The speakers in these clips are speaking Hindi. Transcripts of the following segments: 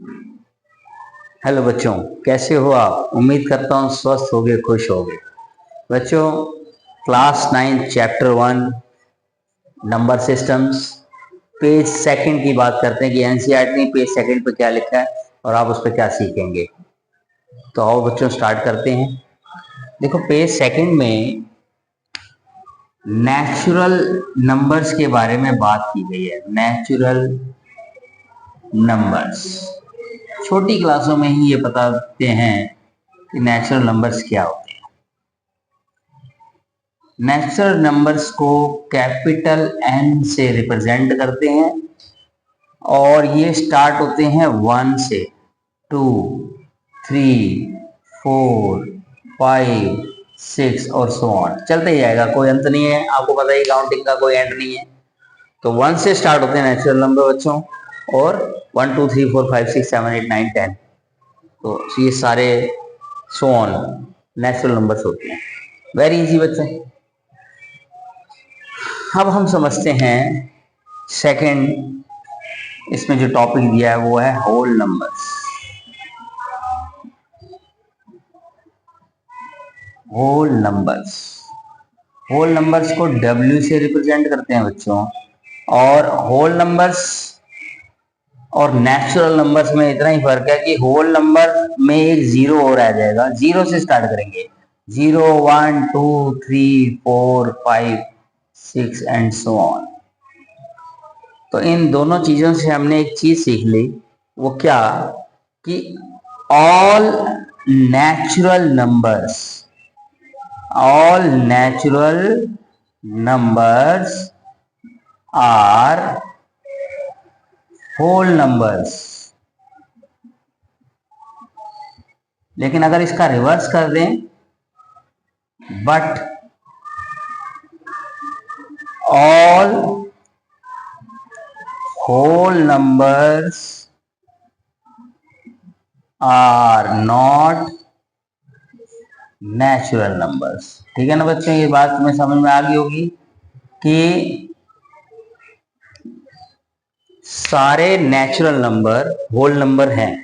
हेलो बच्चों, कैसे हो आप? उम्मीद करता हूँ स्वस्थ होगे, खुश होगे। बच्चों, class 9 chapter 1 number systems page second की बात करते हैं कि एनसीईआरटी ने पेज सेकंड पे क्या लिखा है और आप उस पर क्या सीखेंगे। तो आओ बच्चों स्टार्ट करते हैं। देखो, पेज सेकंड में नेचुरल नंबर्स के बारे में बात की गई है। नेचुरल नंबर्स छोटी क्लासों में ही ये बताते हैं कि नेचुरल नंबर्स क्या होते हैं। नेचुरल नंबर्स को कैपिटल एन से रिप्रेजेंट करते हैं और ये स्टार्ट होते हैं 1 से, 2, 3, 4, 5, 6 और सो ऑन, चलते ही जाएगा, कोई अंत नहीं है। आपको पता है काउंटिंग का कोई एंड नहीं है। तो 1 से स्टार्ट होते हैं नेचुरल नंबर बच्चों, और 1, 2, 3, 4, 5, 6, 7, 8, 9, 10, तो ये सारे सो ऑन नेचुरल नंबर्स होते हैं। वेरी इजी बच्चे। अब हम समझते हैं सेकंड, इसमें जो टॉपिक दिया है वो है whole numbers. Whole numbers, whole numbers को W से रिप्रेजेंट करते हैं बच्चों। और होल नंबर्स और नेचुरल नंबर्स में इतना ही फर्क है कि होल नंबर में एक जीरो और आ जाएगा। जीरो से स्टार्ट करेंगे, 0, 1, 2, 3, 4, 5, 6 एंड सो ऑन। तो इन दोनों चीजों से हमने एक चीज सीख ली, वो क्या कि all natural numbers, all natural numbers are whole numbers. लेकिन अगर इसका रिवर्स कर दें, but all whole numbers are not natural numbers. ठीक है ना बच्चों, ये बात तुम्हें समझ में आ गई होगी कि सारे नेचुरल नंबर होल नंबर हैं,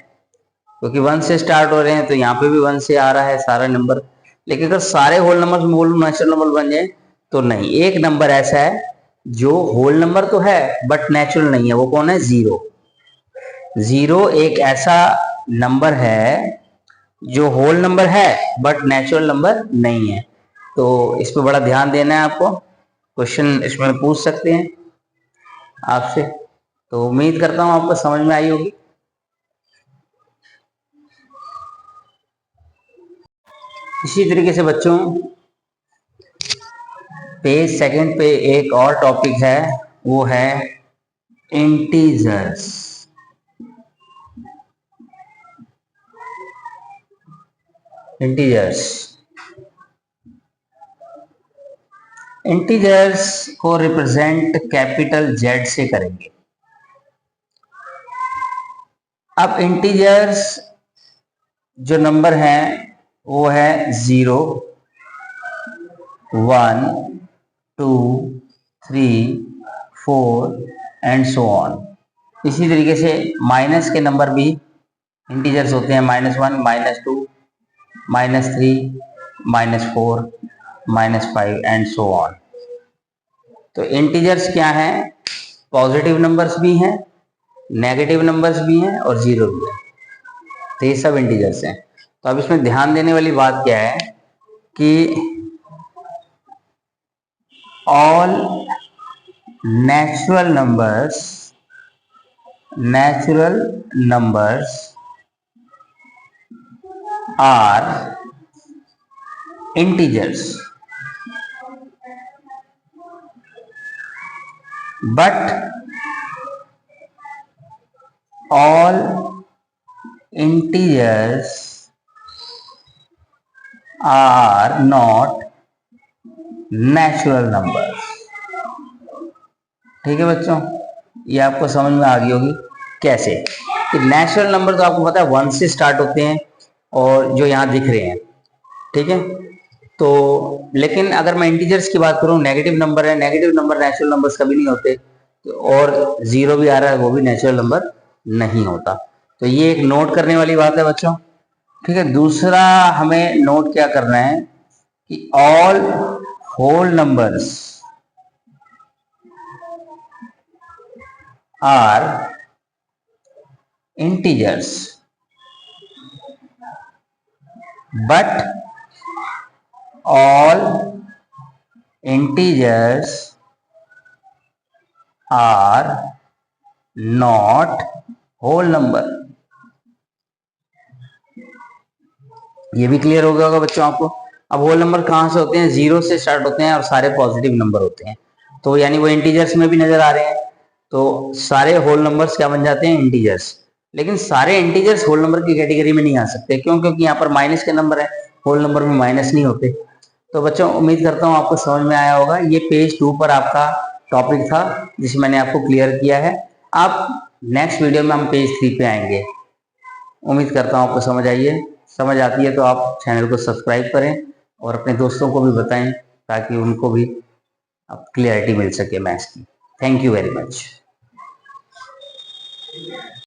क्योंकि 1 से स्टार्ट हो रहे हैं, तो यहाँ पे भी 1 से आ रहा है सारा नंबर। लेकिन अगर सारे होल नंबर बोलो नेचुरल नंबर बन जाए तो नहीं। एक नंबर ऐसा है जो होल नंबर तो है बट नेचुरल नहीं है, वो कौन है? जीरो। जीरो एक ऐसा नंबर है जो होल नंबर है बट नेचुरल नंबर नहीं है। तो इस पर बड़ा ध्यान देना है आपको। क्वेश्चन इसमें पूछ सकते हैं आपसे, तो उम्मीद करता हूं आपको समझ में आई होगी। इसी तरीके से बच्चों, पेज सेकंड पे एक और टॉपिक है, वो है इंटीजर्स। इंटीजर्स, इंटीजर्स को रिप्रेजेंट कैपिटल जेड से करेंगे। अब इंटीजर्स जो नंबर हैं वो है 0, 1, 2, 3, 4 एंड सो ऑन। इसी तरीके से माइनस के नंबर भी इंटीजर्स होते हैं, -1, -2, -3, -4, -5 एंड सो ऑन। तो इंटीजर्स क्या हैं? पॉजिटिव नंबर्स भी हैं, नेगेटिव नंबर्स भी हैं और जीरो भी है। तो ये सब इंटीजर्स हैं। तो अब इसमें ध्यान देने वाली बात क्या है कि all natural numbers are integers, but all integers are not natural numbers। ठीक है बच्चों, ये आपको समझ में आ गई होगी कैसे कि नेचुरल नंबर तो आपको पता है 1 से स्टार्ट होते हैं और जो यहाँ दिख रहे हैं, ठीक है। तो लेकिन अगर मैं इंटीजर्स की बात करूँ, नेगेटिव नंबर है, नेगेटिव नंबर नेचुरल नंबर्स कभी नहीं होते। तो और जीरो भी आ रहा है, वो भी नेचुरल नंबर नहीं होता। तो ये एक नोट करने वाली बात है बच्चों। ठीक है, दूसरा हमें नोट क्या करना है कि all whole numbers are integers but all integers are not whole number। ये भी क्लियर हो गया होगा बच्चों आपको। अब होल नंबर कहाँ से होते हैं? जीरो से स्टार्ट होते हैं और सारे पॉजिटिव नंबर होते हैं, तो यानी वो इंटीजर्स में भी नजर आ रहे हैं, तो सारे होल नंबर्स क्या बन जाते हैं? इंटीजर्स। लेकिन सारे इंटीजर्स होल नंबर की कैटेगरी में नहीं आ सकते, क्यों? क्योंकि यहाँ पर माइनस के नंबर है, होल नंबर में माइनस नहीं होते। तो बच्चों उम्मीद करता हूँ आपको समझ में आया होगा। ये पेज 2 पर आपका टॉपिक था जिसे मैंने आपको क्लियर किया है। आप नेक्स्ट वीडियो में हम पेज 3 पे आएंगे। उम्मीद करता हूँ आपको समझ आती है तो आप चैनल को सब्सक्राइब करें और अपने दोस्तों को भी बताएं ताकि उनको भी क्लियरिटी मिल सके मैथ्स की। Thank you very much.